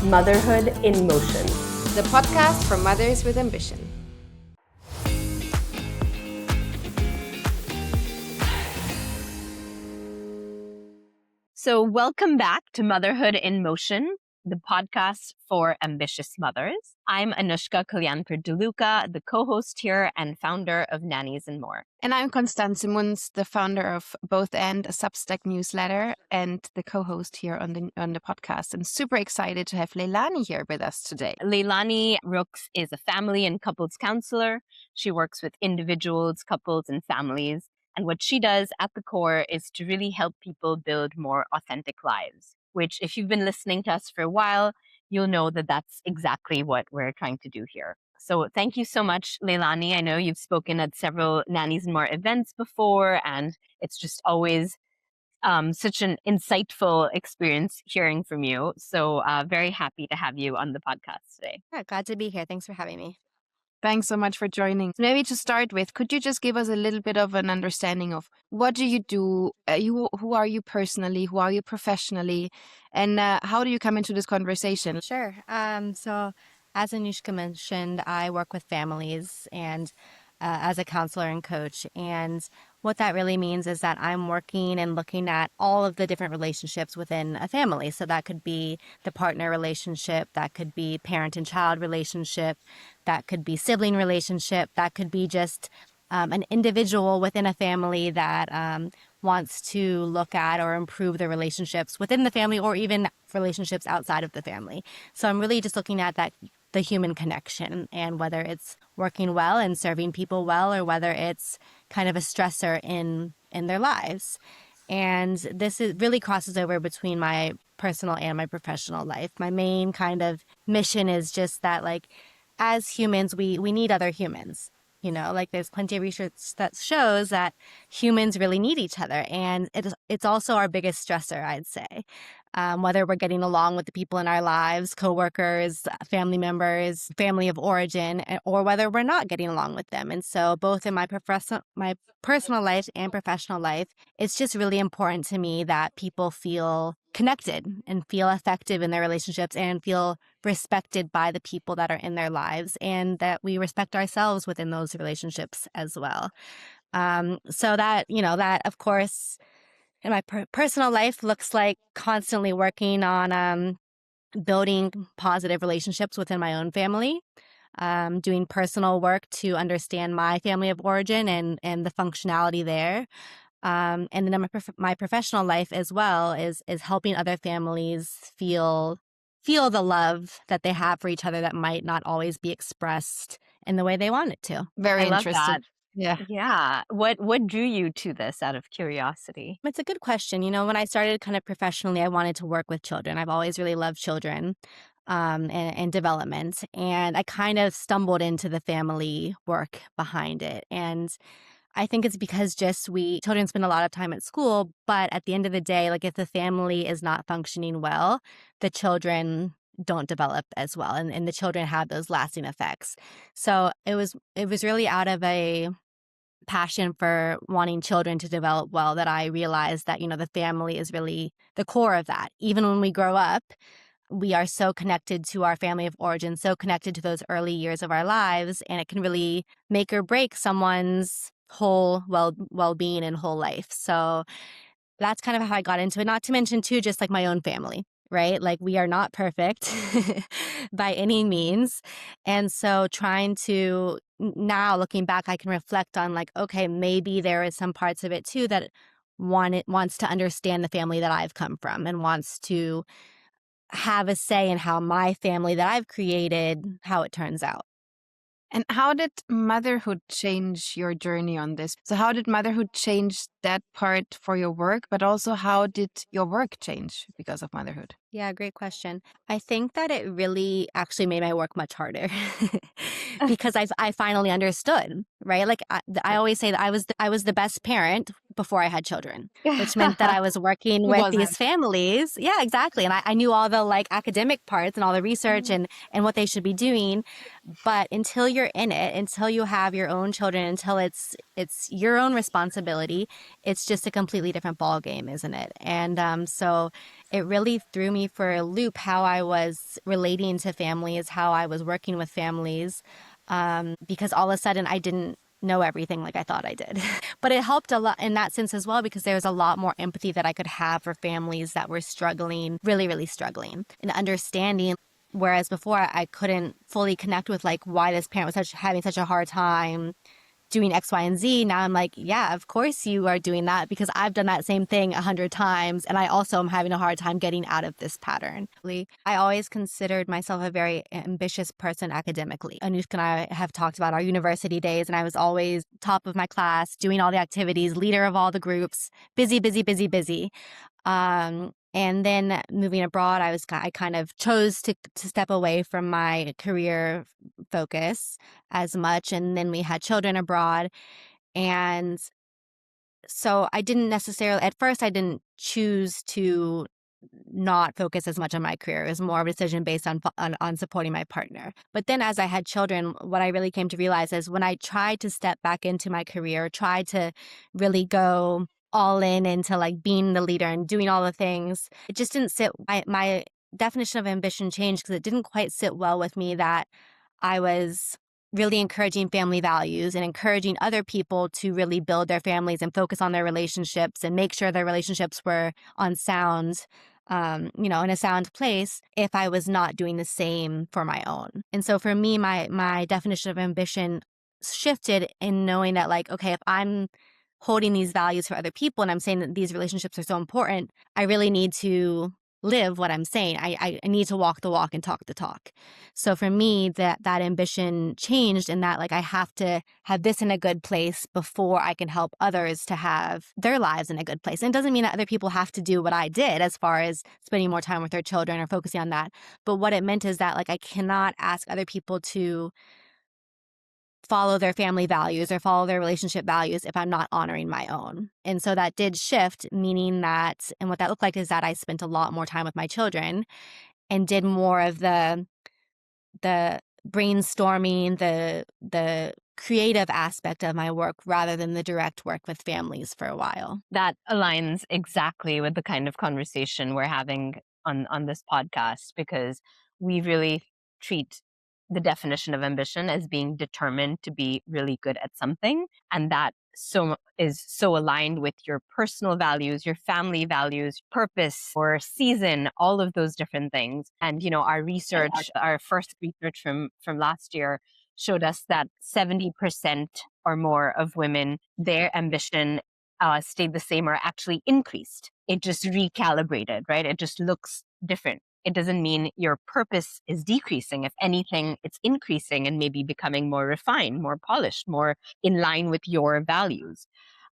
Motherhood in Motion, the podcast for mothers with ambition. So welcome back to Motherhood in Motion, the podcast for ambitious mothers. I'm Anushka Kalyanpur-Deluca, the co-host here and founder of Nannies and More. And I'm Constance Munz, the founder of Both End, a Substack newsletter, and the co-host here on the podcast. And super excited to have Leilani here with us today. Leilani Rooks is a family and couples counselor. She works with individuals, couples, and families. And what she does at the core is to really help people build more authentic lives, which if you've been listening to us for a while, you'll know that that's exactly what we're trying to do here. So thank you so much, Leilani. I know you've spoken at several Nannies and More events before, and it's just always such an insightful experience hearing from you. So very happy to have you on the podcast today. Yeah, glad to be here. Thanks for having me. Thanks so much for joining. Maybe to start with, could you just give us a little bit of an understanding of what do you do? Who are you personally? Who are you professionally? And how do you come into this conversation? Sure. So as Anushka mentioned, I work with families and as a counselor and coach. And what that really means is that I'm working and looking at all of the different relationships within a family. So that could be the partner relationship, that could be parent and child relationship, that could be sibling relationship, that could be just an individual within a family that wants to look at or improve the relationships within the family or even relationships outside of the family. So I'm really just looking at the human connection and whether it's working well and serving people well or whether it's kind of a stressor in their lives. And this really crosses over between my personal and my professional life. My main kind of mission is just that, like, as humans, we need other humans. You know, like there's plenty of research that shows that humans really need each other. And it's also our biggest stressor, I'd say. Whether we're getting along with the people in our lives, coworkers, family members, family of origin, or whether we're not getting along with them. And so both in my personal life and professional life, it's just really important to me that people feel connected and feel effective in their relationships and feel respected by the people that are in their lives and that we respect ourselves within those relationships as well. So that, that of course in my personal life looks like constantly working on building positive relationships within my own family, doing personal work to understand my family of origin and the functionality there. And then my professional life as well is helping other families feel the love that they have for each other that might not always be expressed in the way they want it to. Very I love interesting. that. Yeah. Yeah. What drew you to this out of curiosity? It's a good question. When I started kind of professionally, I wanted to work with children. I've always really loved children and development. And I kind of stumbled into the family work behind it. And I think it's because children spend a lot of time at school, but at the end of the day, like if the family is not functioning well, the children don't develop as well. And the children have those lasting effects. So it was really out of a passion for wanting children to develop well that I realized that, the family is really the core of that. Even when we grow up, we are so connected to our family of origin, so connected to those early years of our lives, and it can really make or break someone's whole well-being and whole life. So that's kind of how I got into it. Not to mention too, just like my own family, right? Like we are not perfect by any means. And so trying to now looking back, I can reflect on like, okay, maybe there is some parts of it too that wants to understand the family that I've come from and wants to have a say in how my family that I've created, how it turns out. And how did motherhood change your journey on this? So how did motherhood change that part for your work, but also how did your work change because of motherhood? Yeah, great question. I think that it really actually made my work much harder because I finally understood, right? Like I always say that I was the best parent before I had children, which meant that I was working with these families. Yeah, exactly. And I knew all the like academic parts and all the research and what they should be doing. But until you're in it, until you have your own children, until it's It's your own responsibility. It's just a completely different ball game, isn't it? And so it really threw me for a loop how I was relating to families, how I was working with families, because all of a sudden I didn't know everything like I thought I did. But it helped a lot in that sense as well, because there was a lot more empathy that I could have for families that were struggling, really, really struggling, and understanding. Whereas before I couldn't fully connect with like why this parent was having such a hard time doing X, Y, and Z. Now I'm like, yeah, of course you are doing that, because I've done that same thing 100 times. And I also am having a hard time getting out of this pattern. I always considered myself a very ambitious person academically. Anushka and I have talked about our university days, and I was always top of my class, doing all the activities, leader of all the groups, busy, busy, busy, busy. And then moving abroad, I kind of chose to step away from my career focus as much. And then we had children abroad. And so I didn't necessarily, at first I didn't choose to not focus as much on my career. It was more of a decision based on supporting my partner. But then as I had children, what I really came to realize is when I tried to step back into my career, tried to really go all in into like being the leader and doing all the things, it just didn't sit. My definition of ambition changed because it didn't quite sit well with me that I was really encouraging family values and encouraging other people to really build their families and focus on their relationships and make sure their relationships were on sound, in a sound place, if I was not doing the same for my own. And so for me, my definition of ambition shifted in knowing that, like, okay, if I'm holding these values for other people and I'm saying that these relationships are so important, I really need to live what I'm saying. I need to walk the walk and talk the talk. So for me, that ambition changed in that, like, I have to have this in a good place before I can help others to have their lives in a good place. And it doesn't mean that other people have to do what I did as far as spending more time with their children or focusing on that. But what it meant is that, like, I cannot ask other people to follow their family values or follow their relationship values if I'm not honoring my own. And so that did shift, meaning that, and what that looked like is that I spent a lot more time with my children and did more of the brainstorming, the creative aspect of my work rather than the direct work with families for a while. That aligns exactly with the kind of conversation we're having on this podcast, because we really treat the definition of ambition as being determined to be really good at something. And that is so aligned with your personal values, your family values, purpose, or season, all of those different things. And, our research, our first research from last year showed us that 70% or more of women, their ambition stayed the same or actually increased. It just recalibrated, right? It just looks different. It doesn't mean your purpose is decreasing. If anything, it's increasing and maybe becoming more refined, more polished, more in line with your values.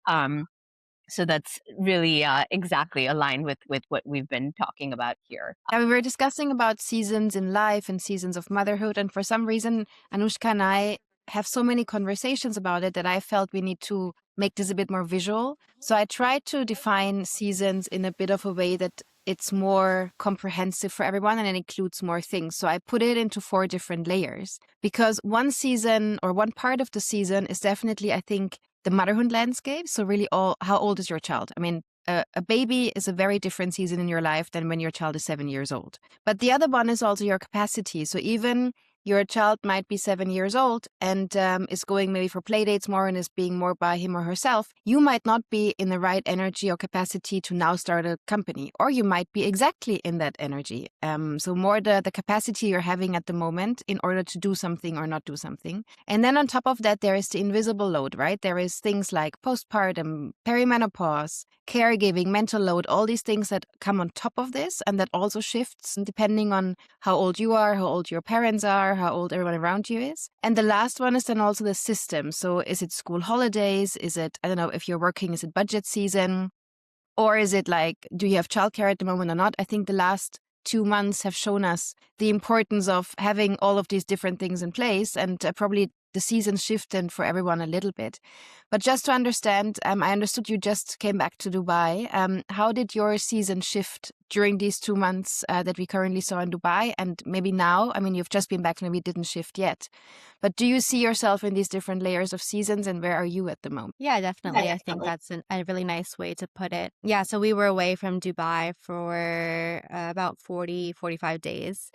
So that's really exactly aligned with what we've been talking about here. We were discussing about seasons in life and seasons of motherhood. And for some reason, Anushka and I have so many conversations about it that I felt we need to make this a bit more visual. So I tried to define seasons in a bit of a way that it's more comprehensive for everyone and it includes more things. So I put it into 4 different layers, because one season or one part of the season is definitely, I think, the motherhood landscape. So really, how old is your child? I mean, a baby is a very different season in your life than when your child is 7 years old. But the other one is also your capacity. So even your child might be 7 years old and is going maybe for play dates more and is being more by him or herself. You might not be in the right energy or capacity to now start a company, or you might be exactly in that energy. So more the capacity you're having at the moment in order to do something or not do something. And then on top of that, there is the invisible load, right? There is things like postpartum, perimenopause, caregiving, mental load, all these things that come on top of this, and that also shifts depending on how old you are, how old your parents are, how old everyone around you is. And the last one is then also the system. So is it school holidays? Is it, I don't know, if you're working, is it budget season? Or is it like, do you have childcare at the moment or not? I think the last 2 months have shown us the importance of having all of these different things in place, and probably the seasons shifted for everyone a little bit. But just to understand, I understood you just came back to Dubai. How did your season shift during these 2 months that we currently saw in Dubai, and maybe now? I mean, you've just been back, maybe it didn't shift yet. But do you see yourself in these different layers of seasons, and where are you at the moment? Yeah, definitely. I think that's a really nice way to put it. Yeah, so we were away from Dubai for about 40, 45 days.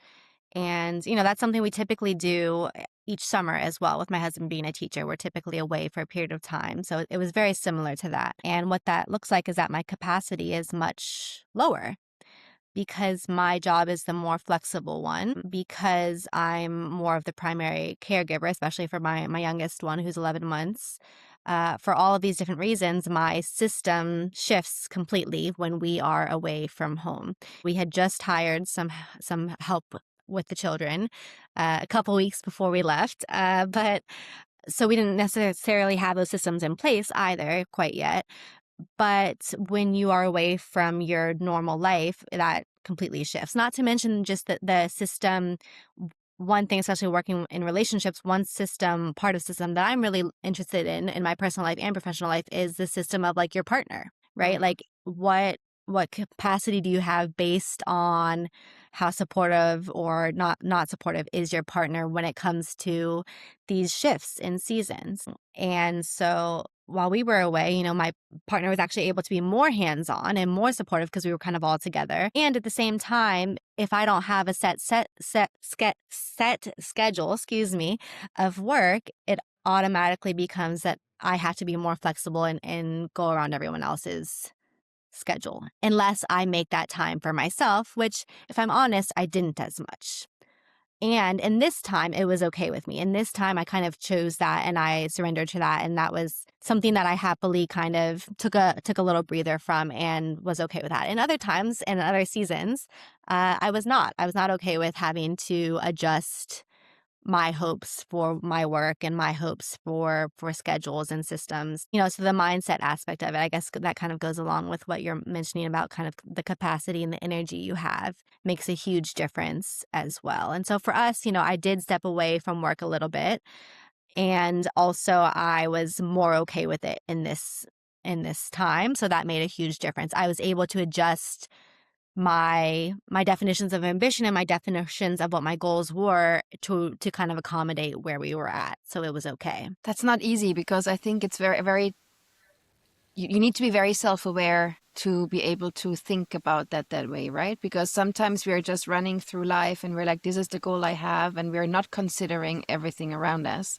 And, that's something we typically do each summer as well. With my husband being a teacher, we're typically away for a period of time. So it was very similar to that. And what that looks like is that my capacity is much lower because my job is the more flexible one, because I'm more of the primary caregiver, especially for my youngest one who's 11 months. For all of these different reasons, my system shifts completely when we are away from home. We had just hired some help with the children a couple weeks before we left, but so we didn't necessarily have those systems in place either quite yet. But when you are away from your normal life, that completely shifts. Not to mention just the system. One thing, especially working in relationships, part of system that I'm really interested in my personal life and professional life, is the system of like your partner, right? Like what capacity do you have based on how supportive or not supportive is your partner when it comes to these shifts in seasons? And so while we were away, my partner was actually able to be more hands-on and more supportive because we were kind of all together. And at the same time, if I don't have a set schedule, of work, it automatically becomes that I have to be more flexible and go around everyone else's schedule, unless I make that time for myself, which, if I'm honest, I didn't as much. And in this time, it was okay with me. In this time, I kind of chose that and I surrendered to that. And that was something that I happily kind of took a little breather from and was okay with that. In other times and other seasons, I was not. I was not okay with having to adjust my hopes for my work and my hopes for schedules and systems. So the mindset aspect of it, I guess that kind of goes along with what you're mentioning about kind of the capacity and the energy you have, makes a huge difference as well. And so for us, I did step away from work a little bit, and also I was more okay with it in this time. So that made a huge difference. I was able to adjust my definitions of ambition and my definitions of what my goals were to kind of accommodate where we were at. So it was okay. That's not easy, because I think it's very, very, you need to be very self-aware to be able to think about that way, right? Because sometimes we're just running through life and we're like, this is the goal I have, and we're not considering everything around us.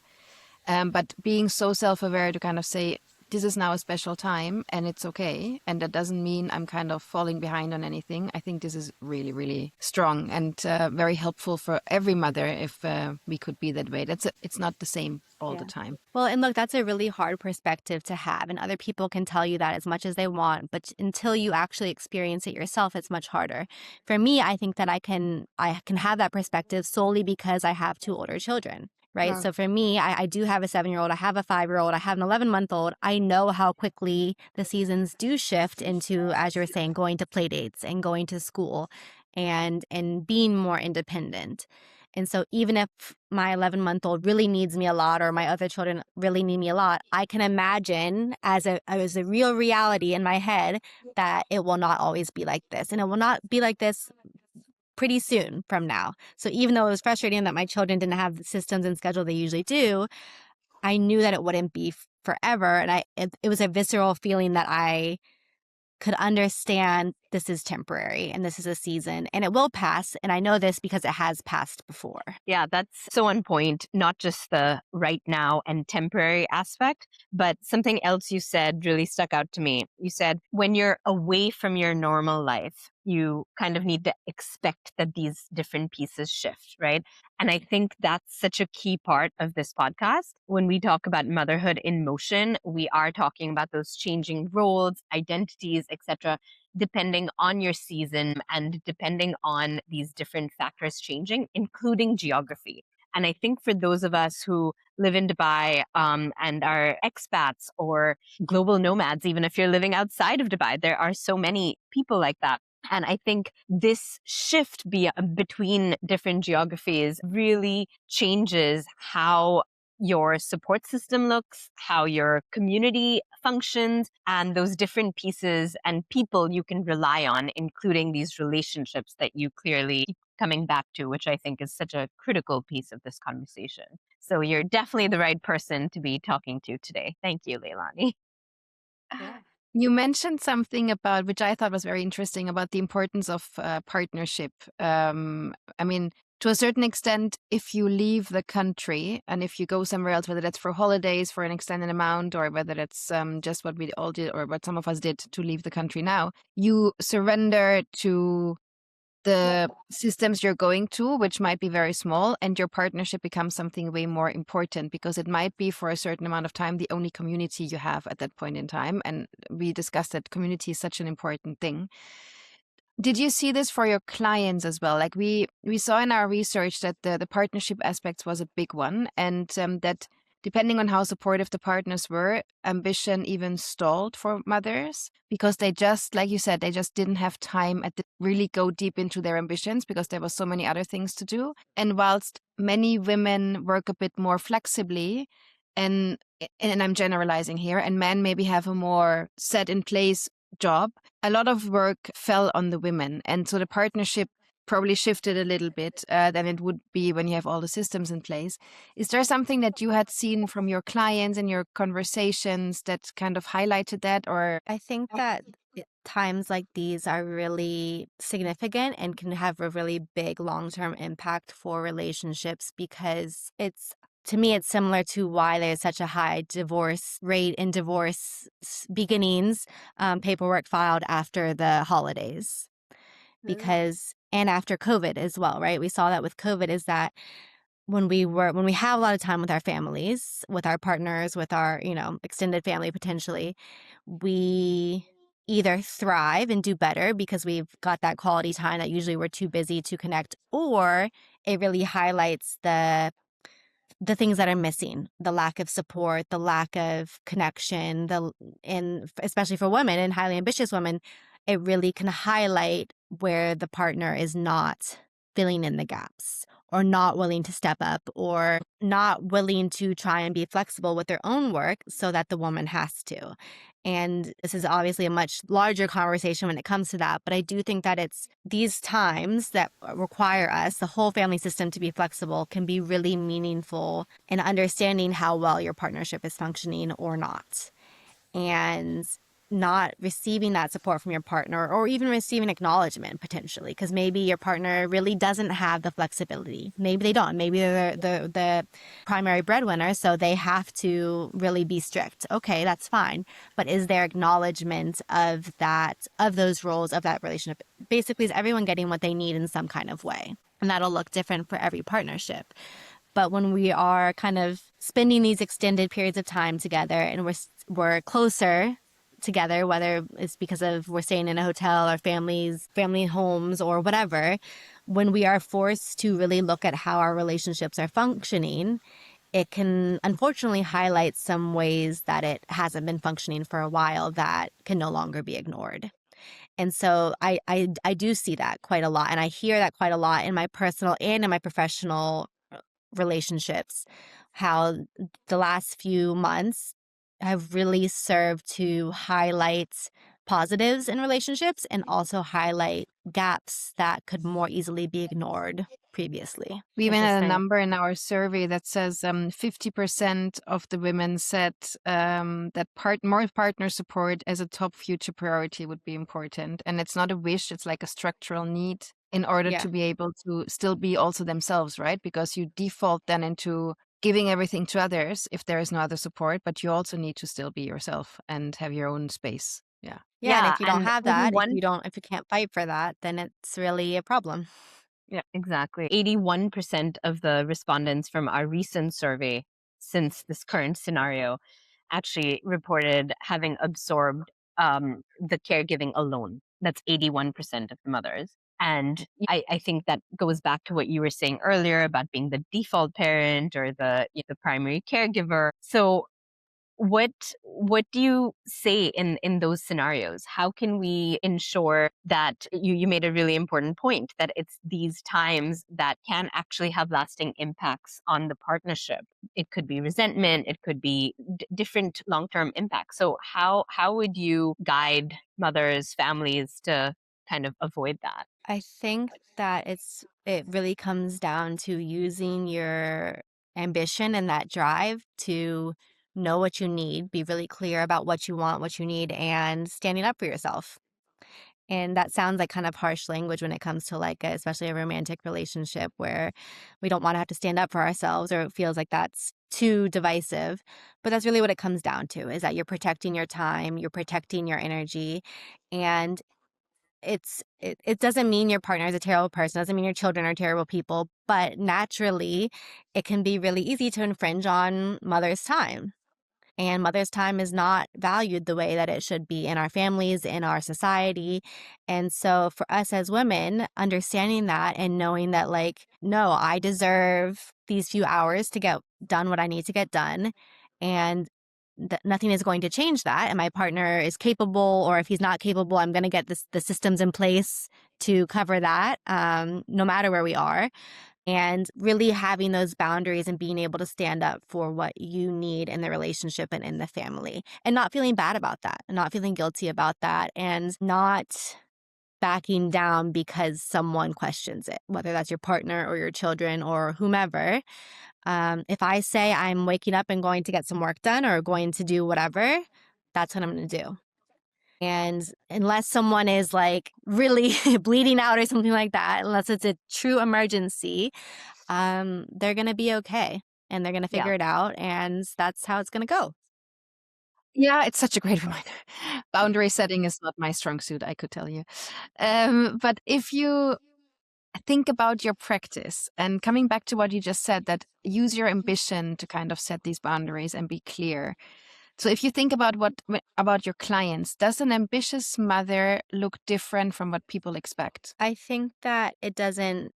But being so self-aware to kind of say, this is now a special time and it's okay. And that doesn't mean I'm kind of falling behind on anything. I think this is really, really strong and very helpful for every mother if we could be that way. It's not the same all the time. Well, and look, that's a really hard perspective to have. And other people can tell you that as much as they want, but until you actually experience it yourself, it's much harder. For me, I think that I can have that perspective solely because I have 2 older children. Right. Wow. So for me, I do have a 7-year-old, I have a 5-year-old, I have an 11-month-old. I know how quickly the seasons do shift into, as you were saying, going to play dates and going to school and being more independent. And so even if my 11-month-old really needs me a lot, or my other children really need me a lot, I can imagine as a real reality in my head that it will not always be like this. And it will not be like this pretty soon from now. So even though it was frustrating that my children didn't have the systems and schedule they usually do, I knew that it wouldn't be forever. And it was a visceral feeling that I could understand this is temporary and this is a season and it will pass. And I know this because it has passed before. Yeah, that's so on point. Not just the right now and temporary aspect, but something else you said really stuck out to me. You said when you're away from your normal life, you kind of need to expect that these different pieces shift, right? And I think that's such a key part of this podcast. When we talk about motherhood in motion, we are talking about those changing roles, identities, etc., depending on your season and depending on these different factors changing, including geography. And I think for those of us who live in Dubai and are expats or global nomads, even if you're living outside of Dubai, there are so many people like that. And I think this shift between different geographies really changes how your support system looks, how your community functions, and those different pieces and people you can rely on, including these relationships that you clearly keep coming back to, which I think is such a critical piece of this conversation. So you're definitely the right person to be talking to today. Thank you, Leilani. Yeah. You mentioned something about, which I thought was very interesting, about the importance of partnership. I mean, to a certain extent, if you leave the country and if you go somewhere else, whether that's for holidays for an extended amount or whether that's just what we all did or what some of us did to leave the country now, you surrender to the systems you're going to, which might be very small, and your partnership becomes something way more important because it might be for a certain amount of time the only community you have at that point in time. And we discussed that community is such an important thing. Did you see this for your clients as well? Like we saw in our research that the partnership aspects was a big one, and that depending on how supportive the partners were, ambition even stalled for mothers because they just, like you said, they just didn't have time at the really go deep into their ambitions because there was so many other things to do. And whilst many women work a bit more flexibly, and I'm generalizing here, and men maybe have a more set in place job, a lot of work fell on the women. And so the partnership probably shifted a little bit than it would be when you have all the systems in place. Is there something that you had seen from your clients and your conversations that kind of highlighted that? Or I think that times like these are really significant and can have a really big long-term impact for relationships because to me, it's similar to why there's such a high divorce rate in divorce beginnings, paperwork filed after the holidays. And after COVID as well, right? We saw that with COVID is that when we have a lot of time with our families, with our partners, with our, extended family potentially, we either thrive and do better because we've got that quality time that usually we're too busy to connect, or it really highlights the things that are missing, the lack of support, the lack of connection, and especially for women and highly ambitious women, it really can highlight where the partner is not filling in the gaps or not willing to step up or not willing to try and be flexible with their own work so that the woman has to. And this is obviously a much larger conversation when it comes to that. But I do think that it's these times that require us, the whole family system, to be flexible can be really meaningful in understanding how well your partnership is functioning or not. And not receiving that support from your partner or even receiving acknowledgement potentially, because maybe your partner really doesn't have the flexibility. Maybe they don't. Maybe they're the primary breadwinner, so they have to really be strict. Okay, that's fine. But is there acknowledgement of those roles, of that relationship? Basically, is everyone getting what they need in some kind of way? And that'll look different for every partnership. But when we are kind of spending these extended periods of time together and we're closer together, whether it's because of we're staying in a hotel or family homes or whatever, when we are forced to really look at how our relationships are functioning, it can unfortunately highlight some ways that it hasn't been functioning for a while that can no longer be ignored. And so I do see that quite a lot. And I hear that quite a lot in my personal and in my professional relationships, how the last few months have really served to highlight positives in relationships and also highlight gaps that could more easily be ignored previously. we even had a Interesting. number in our survey that says 50% of the women said that more partner support as a top future priority would be important. And it's not a wish, it's like a structural need in order Yeah. to be able to still be also themselves, right? Because you default then into giving everything to others if there is no other support, but you also need to still be yourself and have your own space. Yeah. Yeah, and Yeah, if you don't and have that, if 81 you can't fight for that, then it's really a problem. Yeah, exactly. 81% of the respondents from our recent survey since this current scenario actually reported having absorbed the caregiving alone. That's 81% of the mothers. And I think that goes back to what you were saying earlier about being the default parent or the primary caregiver. So what do you say in those scenarios? How can we ensure that you made a really important point that it's these times that can actually have lasting impacts on the partnership? It could be resentment, it could be different long-term impacts. So how would you guide mothers, families to kind of avoid that? I think that it really comes down to using your ambition and that drive to know what you need, be really clear about what you want, what you need, and standing up for yourself. And that sounds like kind of harsh language when it comes to especially a romantic relationship where we don't want to have to stand up for ourselves, or it feels like that's too divisive. But that's really what it comes down to, is that you're protecting your time, you're protecting your energy, and it doesn't mean your partner is a terrible person, doesn't mean your children are terrible people, but naturally it can be really easy to infringe on mother's time. And mother's time is not valued the way that it should be in our families, in our society. And so for us as women, understanding that and knowing that, no, I deserve these few hours to get done what I need to get done. And nothing is going to change that. And my partner is capable, or if he's not capable, I'm going to get the systems in place to cover that, no matter where we are. And really having those boundaries and being able to stand up for what you need in the relationship and in the family, and not feeling bad about that, and not feeling guilty about that, and not backing down because someone questions it, whether that's your partner or your children or whomever. If I say I'm waking up and going to get some work done or going to do whatever, that's what I'm going to do. And unless someone is really bleeding out or something like that, unless it's a true emergency, they're going to be okay, and they're going to figure it out, and that's how it's going to go. Yeah, it's such a great reminder. Boundary setting is not my strong suit, I could tell you. But if you think about your practice, and coming back to what you just said, that use your ambition to kind of set these boundaries and be clear. So if you think about about your clients, does an ambitious mother look different from what people expect? I think that it doesn't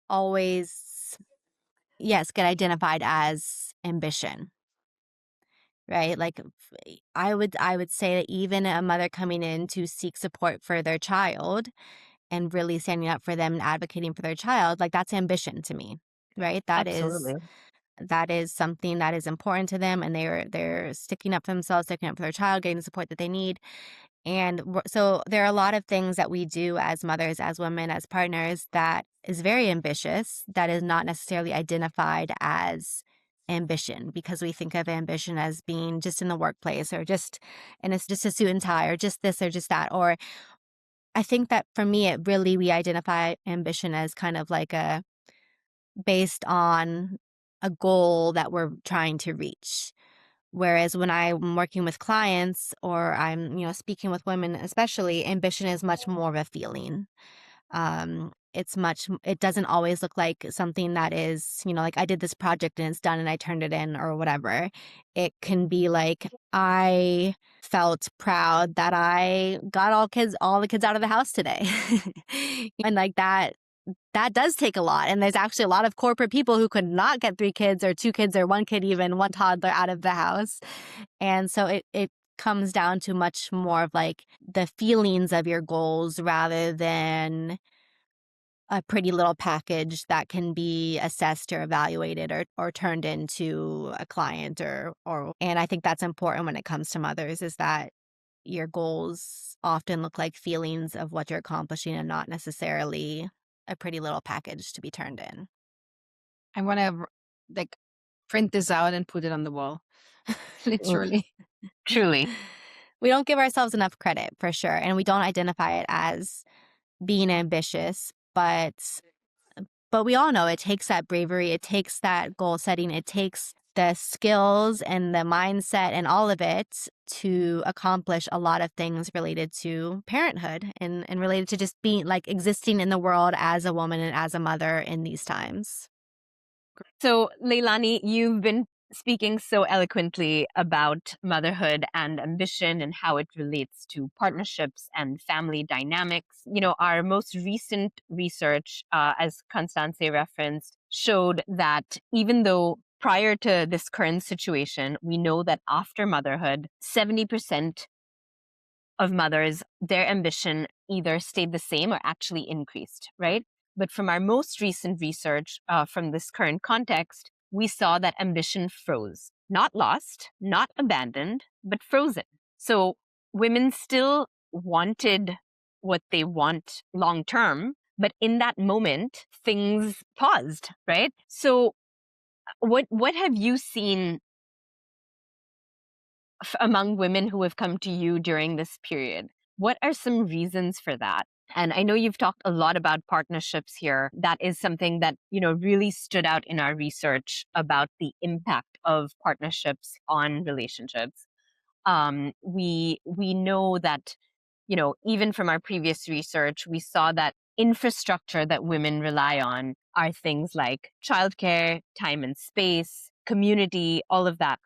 always, yes, get identified as ambition, right? I would say that even a mother coming in to seek support for their child and really standing up for them and advocating for their child, that's ambition to me, right? Absolutely. That is something that is important to them, and they're sticking up for themselves, sticking up for their child, getting the support that they need. And so there are a lot of things that we do as mothers, as women, as partners that is very ambitious, that is not necessarily identified as ambition, because we think of ambition as being just in the workplace, or and it's just a suit and tie, or just this or just that. Or I think that for me, we identify ambition as kind of based on a goal that we're trying to reach. Whereas when I'm working with clients, or I'm, speaking with women especially, ambition is much more of a feeling. It doesn't always look like something that is, I did this project and it's done and I turned it in or whatever. It can be I felt proud that I got all the kids out of the house today. And that does take a lot. And there's actually a lot of corporate people who could not get 3 kids or 2 kids or 1 kid, even 1 toddler out of the house. And so it comes down to much more of the feelings of your goals, rather than a pretty little package that can be assessed or evaluated or turned into a client and I think that's important when it comes to mothers, is that your goals often look like feelings of what you're accomplishing, and not necessarily a pretty little package to be turned in. I want to print this out and put it on the wall. Literally. Truly. We don't give ourselves enough credit, for sure, and we don't identify it as being ambitious, but we all know it takes that bravery, it takes that goal setting, it takes the skills and the mindset and all of it to accomplish a lot of things related to parenthood, and related to just being existing in the world as a woman and as a mother in these times. So, Leilani, you've been speaking so eloquently about motherhood and ambition and how it relates to partnerships and family dynamics. Our most recent research, as Constance referenced, showed that even though prior to this current situation, we know that after motherhood, 70% of mothers, their ambition either stayed the same or actually increased, right? But from our most recent research, from this current context, we saw that ambition froze. Not lost, not abandoned, but frozen. So women still wanted what they want long term, but in that moment, things paused, right? So what have you seen among women who have come to you during this period? What are some reasons for that? And I know you've talked a lot about partnerships here. That is something that, really stood out in our research about the impact of partnerships on relationships. We know that, even from our previous research, we saw that infrastructure that women rely on are things like childcare, time and space, community, all of that.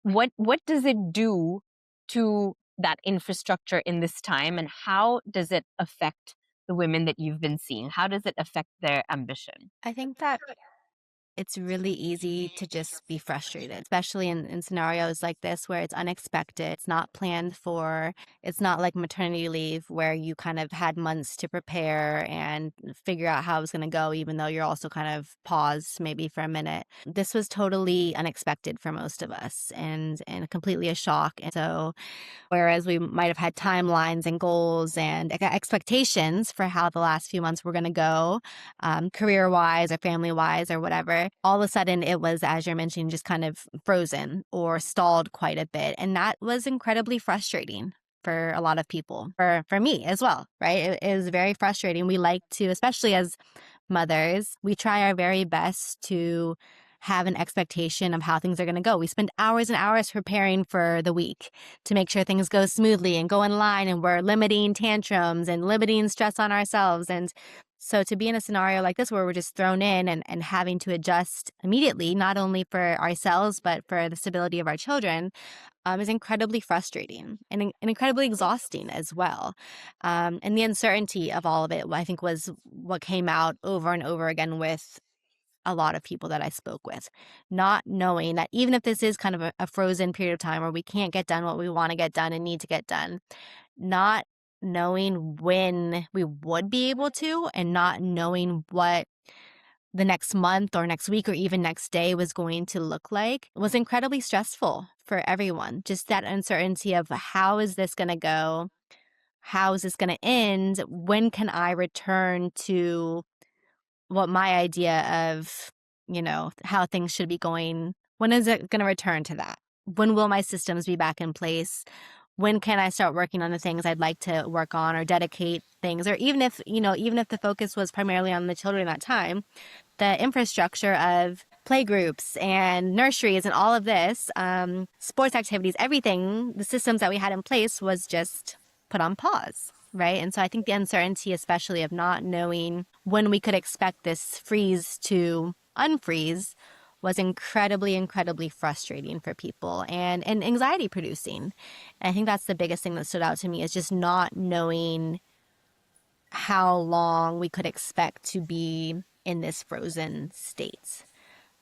What does it do to that infrastructure in this time, and how does it affect the women that you've been seeing? How does it affect their ambition? I think that it's really easy to just be frustrated, especially in scenarios like this where it's unexpected, it's not planned for, it's not like maternity leave where you kind of had months to prepare and figure out how it was going to go, even though you're also kind of paused maybe for a minute. This was totally unexpected for most of us and completely a shock. And so whereas we might have had timelines and goals and expectations for how the last few months were going to go, career-wise or family-wise or whatever, all of a sudden it was, as you're mentioning, just kind of frozen or stalled quite a bit. And that was incredibly frustrating for a lot of people, for me as well, right? It was very frustrating. We like to, especially as mothers, we try our very best to have an expectation of how things are going to go. We spend hours and hours preparing for the week to make sure things go smoothly and go in line, and we're limiting tantrums and limiting stress on ourselves. And so to be in a scenario like this where we're just thrown in and having to adjust immediately, not only for ourselves, but for the stability of our children, is incredibly frustrating and incredibly exhausting as well. And the uncertainty of all of it, I think, was what came out over and over again with a lot of people that I spoke with, not knowing that even if this is kind of a frozen period of time where we can't get done what we want to get done and need to get done, not knowing when we would be able to, and not knowing what the next month or next week or even next day was going to look like, was incredibly stressful for everyone. Just that uncertainty of how is this going to go? How is this going to end? When can I return to what my idea of, how things should be going? When is it going to return to that? When will my systems be back in place? When can I start working on the things I'd like to work on or dedicate things? Or even if the focus was primarily on the children at that time, the infrastructure of playgroups and nurseries and all of this, sports activities, everything, the systems that we had in place was just put on pause, right? And so I think the uncertainty, especially of not knowing when we could expect this freeze to unfreeze, was incredibly, incredibly frustrating for people and anxiety producing. And I think that's the biggest thing that stood out to me, is just not knowing how long we could expect to be in this frozen state.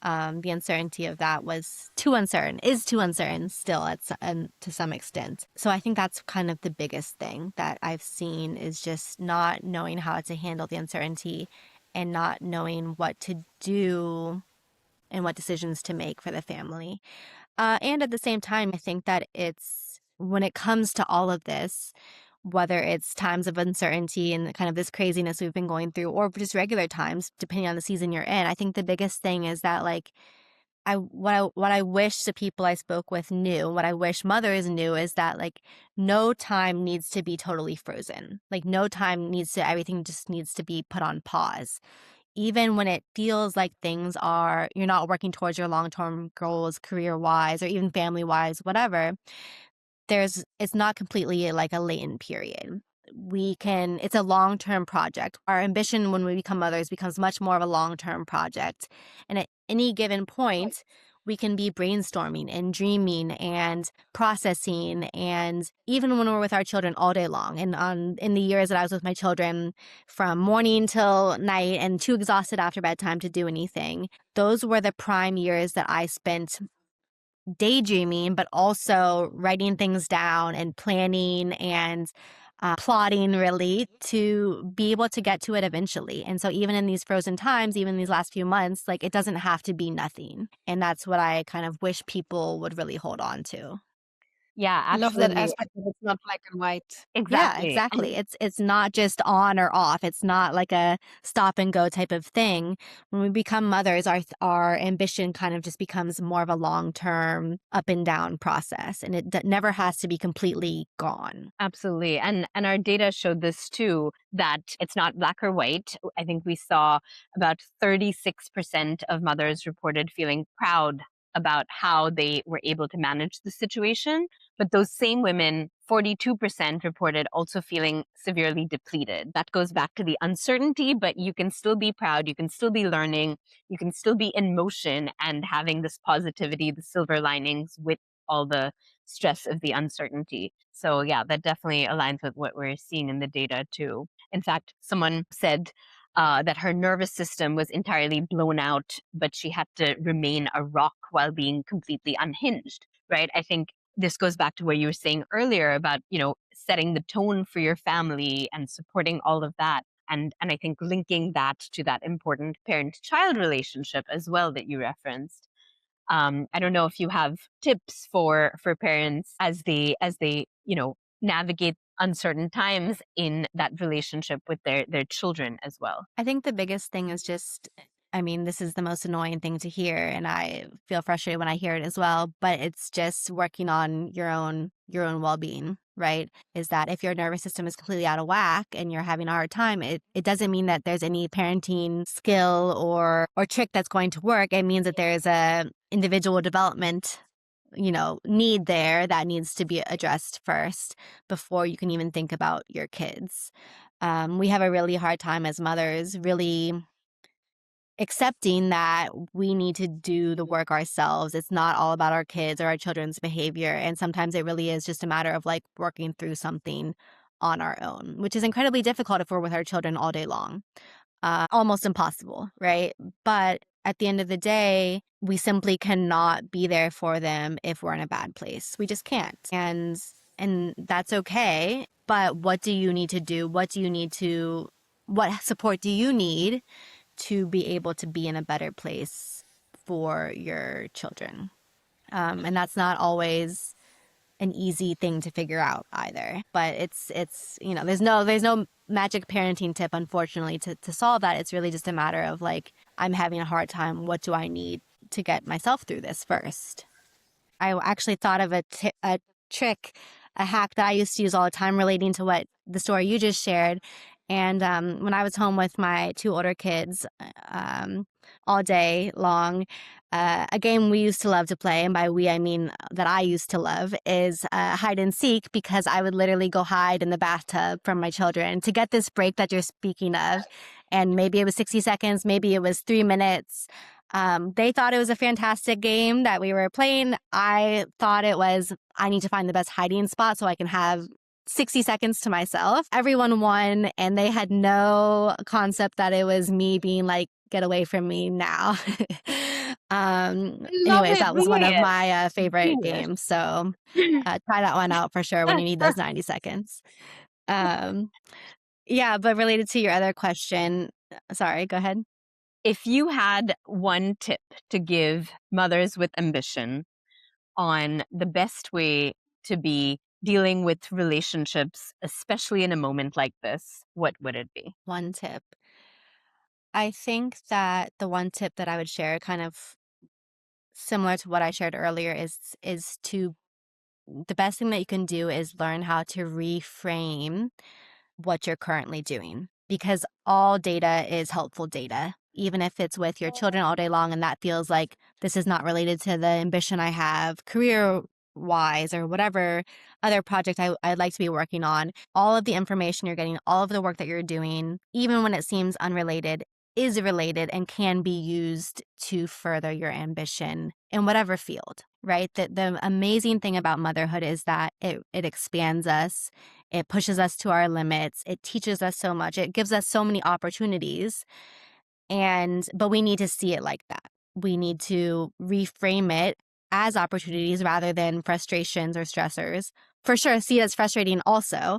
The uncertainty of that is too uncertain still to some extent. So I think that's kind of the biggest thing that I've seen, is just not knowing how to handle the uncertainty and not knowing what to do and what decisions to make for the family. And at the same time, I think that when it comes to all of this, whether it's times of uncertainty and kind of this craziness we've been going through, or just regular times, depending on the season you're in, I think the biggest thing is that, like, what I wish the people I spoke with knew, what I wish mothers knew, is that, like, no time needs to be totally frozen. Like, no time everything just needs to be put on pause. Even when it feels like you're not working towards your long-term goals, career-wise, or even family-wise, whatever, it's not completely like a latent period. It's a long-term project. Our ambition when we become mothers becomes much more of a long-term project. And at any given point, we can be brainstorming and dreaming and processing. And even when we're with our children all day long, and in the years that I was with my children from morning till night and too exhausted after bedtime to do anything, those were the prime years that I spent daydreaming, but also writing things down and planning and plotting, really, to be able to get to it eventually. And so even in these frozen times, even these last few months, like, it doesn't have to be nothing. And that's what I kind of wish people would really hold on to. Yeah, I love that absolutely. aspect that it's not black and white. Yeah, Exactly. exactly. It's not just on or off. It's not like a stop and go type of thing. When we become mothers, our ambition kind of just becomes more of a long-term up and down process, and it never has to be completely gone. Absolutely. And our data showed this too, that it's not black or white. I think we saw about 36% of mothers reported feeling proud about how they were able to manage the situation. But those same women, 42% reported also feeling severely depleted. That goes back to the uncertainty, but you can still be proud, you can still be learning, you can still be in motion and having this positivity, the silver linings with all the stress of the uncertainty. So yeah, that definitely aligns with what we're seeing in the data too. In fact, someone said that her nervous system was entirely blown out, but she had to remain a rock while being completely unhinged, right? I think this goes back to what you were saying earlier about, setting the tone for your family and supporting all of that. And I think linking that to that important parent-child relationship as well that you referenced. I don't know if you have tips for parents as they navigate uncertain times in that relationship with their children as well. I think the biggest thing is just, I mean, this is the most annoying thing to hear, and I feel frustrated when I hear it as well, but it's just working on your own well-being, right? Is that if your nervous system is completely out of whack and you're having a hard time, it doesn't mean that there's any parenting skill or trick that's going to work. It means that there's a individual development, need there that needs to be addressed first before you can even think about your kids. We have a really hard time as mothers really accepting that we need to do the work ourselves. It's not all about our kids or our children's behavior. And sometimes it really is just a matter of like working through something on our own, which is incredibly difficult if we're with our children all day long. Almost impossible, right? But at the end of the day, we simply cannot be there for them if we're in a bad place. We just can't. And that's okay. But what do you need to do? What support do you need to be able to be in a better place for your children? And that's not always an easy thing to figure out either. But it's there's no magic parenting tip, unfortunately, to solve that. It's really just a matter of like, I'm having a hard time. What do I need to get myself through this first? I actually thought of a trick, a hack that I used to use all the time relating to what the story you just shared. And when I was home with my two older kids all day long, a game we used to love to play, and by we I mean that I used to love, is hide and seek, because I would literally go hide in the bathtub from my children to get this break that you're speaking of. And maybe it was 60 seconds, maybe it was 3 minutes. They thought it was a fantastic game that we were playing. I thought it was, I need to find the best hiding spot so I can have 60 seconds to myself. Everyone won, and they had no concept that it was me being like, get away from me now. Anyways, that was one of my favorite games. So try that one out for sure when you need those 90 seconds. Yeah, but related to your other question, sorry, go ahead. If you had one tip to give mothers with ambition on the best way to be dealing with relationships, especially in a moment like this, what would it be? One tip. I think that the one tip that I would share, kind of similar to what I shared earlier, is to, the best thing that you can do is learn how to reframe what you're currently doing, because all data is helpful data. Even if it's with your children all day long and that feels like this is not related to the ambition I have career wise or whatever other project I'd like to be working on, all of the information you're getting, all of the work that you're doing, even when it seems unrelated, is related and can be used to further your ambition in whatever field, right? The amazing thing about motherhood is that it expands us, it pushes us to our limits, it teaches us so much, it gives us so many opportunities, but we need to see it like that. We need to reframe it as opportunities rather than frustrations or stressors. For sure, see it as frustrating also,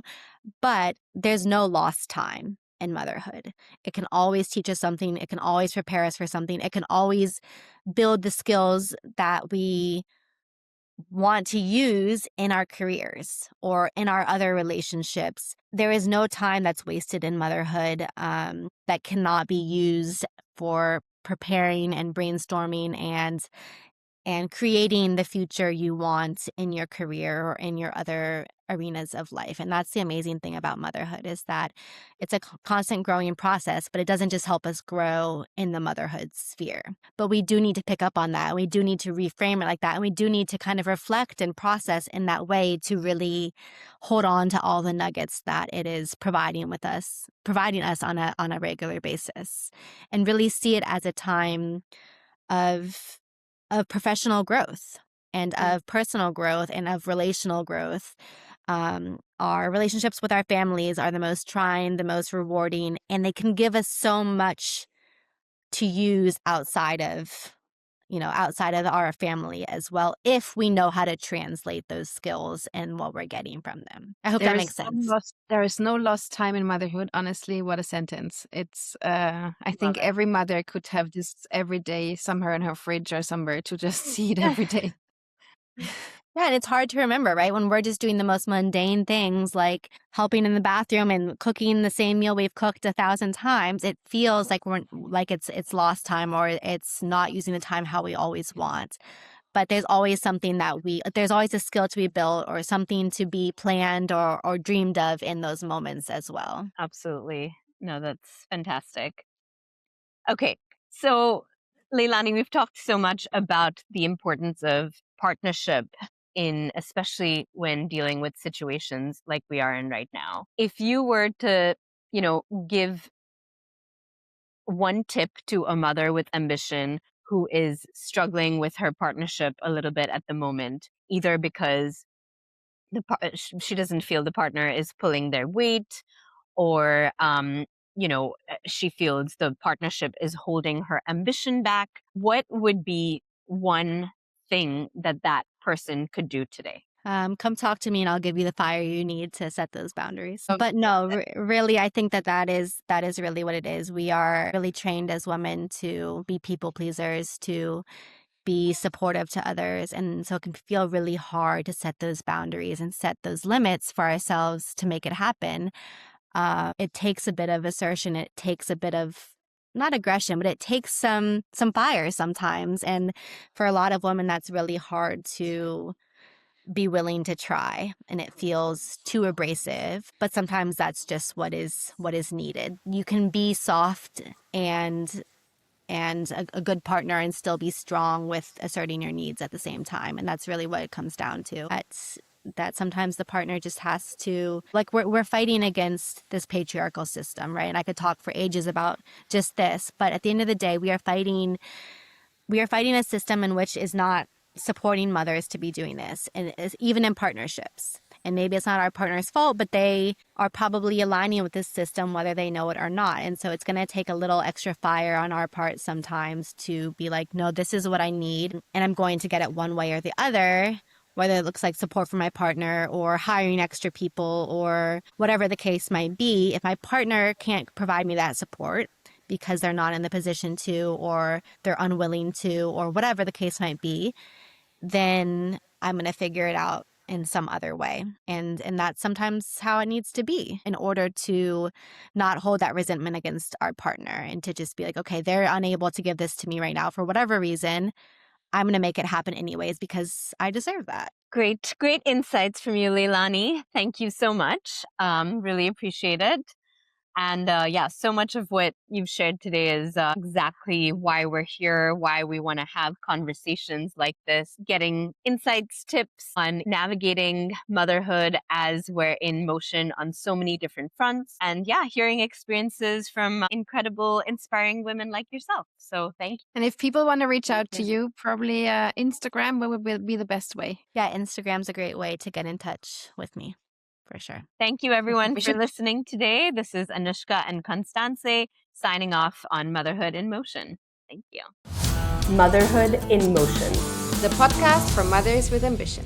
but there's no lost time in motherhood. It can always teach us something. It can always prepare us for something. It can always build the skills that we want to use in our careers or in our other relationships. There is no time that's wasted in motherhood that cannot be used for preparing and brainstorming and creating the future you want in your career or in your other arenas of life. And that's the amazing thing about motherhood, is that it's a constant growing process, but it doesn't just help us grow in the motherhood sphere. But we do need to pick up on that. We do need to reframe it like that. And we do need to kind of reflect and process in that way to really hold on to all the nuggets that it is providing us on a regular basis, and really see it as a time of professional growth and of personal growth and of relational growth. Our relationships with our families are the most trying, the most rewarding, and they can give us so much to use outside of our family as well, if we know how to translate those skills and what we're getting from them. I hope that makes sense. There is no lost time in motherhood. Honestly, what a sentence. It's, I think every mother could have this every day somewhere in her fridge or somewhere to just see it every day. Yeah, and it's hard to remember, right? When we're just doing the most mundane things like helping in the bathroom and cooking the same meal we've cooked 1,000 times, it feels like it's lost time, or it's not using the time how we always want. But there's always something there's always a skill to be built or something to be planned or dreamed of in those moments as well. Absolutely. No, that's fantastic. Okay. So, Leilani, we've talked so much about the importance of partnership especially when dealing with situations like we are in right now. If you were to, give one tip to a mother with ambition who is struggling with her partnership a little bit at the moment, either because she doesn't feel the partner is pulling their weight, or she feels the partnership is holding her ambition back, what would be one thing that person could do today? Come talk to me and I'll give you the fire you need to set those boundaries. Okay. But no, really, I think that is really what it is. We are really trained as women to be people pleasers, to be supportive to others. And so it can feel really hard to set those boundaries and set those limits for ourselves to make it happen. It takes a bit of assertion. It takes a bit of, not aggression, but it takes some fire sometimes. And for a lot of women, that's really hard to be willing to try, and it feels too abrasive, but sometimes that's just what is needed. You can be soft and a good partner and still be strong with asserting your needs at the same time, and that's really what it comes down to. That sometimes the partner just has to, like, we're fighting against this patriarchal system, right? And I could talk for ages about just this, but at the end of the day, we are fighting a system in which is not supporting mothers to be doing this, and even in partnerships. And maybe it's not our partner's fault, but they are probably aligning with this system whether they know it or not. And so it's going to take a little extra fire on our part sometimes to be like, no, this is what I need, and I'm going to get it one way or the other, whether it looks like support from my partner or hiring extra people or whatever the case might be. If my partner can't provide me that support because they're not in the position to, or they're unwilling to, or whatever the case might be, then I'm going to figure it out in some other way. And that's sometimes how it needs to be in order to not hold that resentment against our partner, and to just be like, okay, they're unable to give this to me right now for whatever reason. I'm going to make it happen anyways because I deserve that. Great insights from you, Leilani. Thank you so much. Really appreciate it. And yeah, so much of what you've shared today is exactly why we're here, why we want to have conversations like this, getting insights, tips on navigating motherhood as we're in motion on so many different fronts. And yeah, hearing experiences from incredible, inspiring women like yourself. So thank you. And if people want to reach out to Thank you, probably Instagram would be the best way. Yeah, Instagram's a great way to get in touch with me, for sure. Thank you, everyone, We for should- listening today. This is Anushka and Constance signing off on Motherhood in Motion. Thank you. Motherhood in Motion. The podcast for mothers with ambition.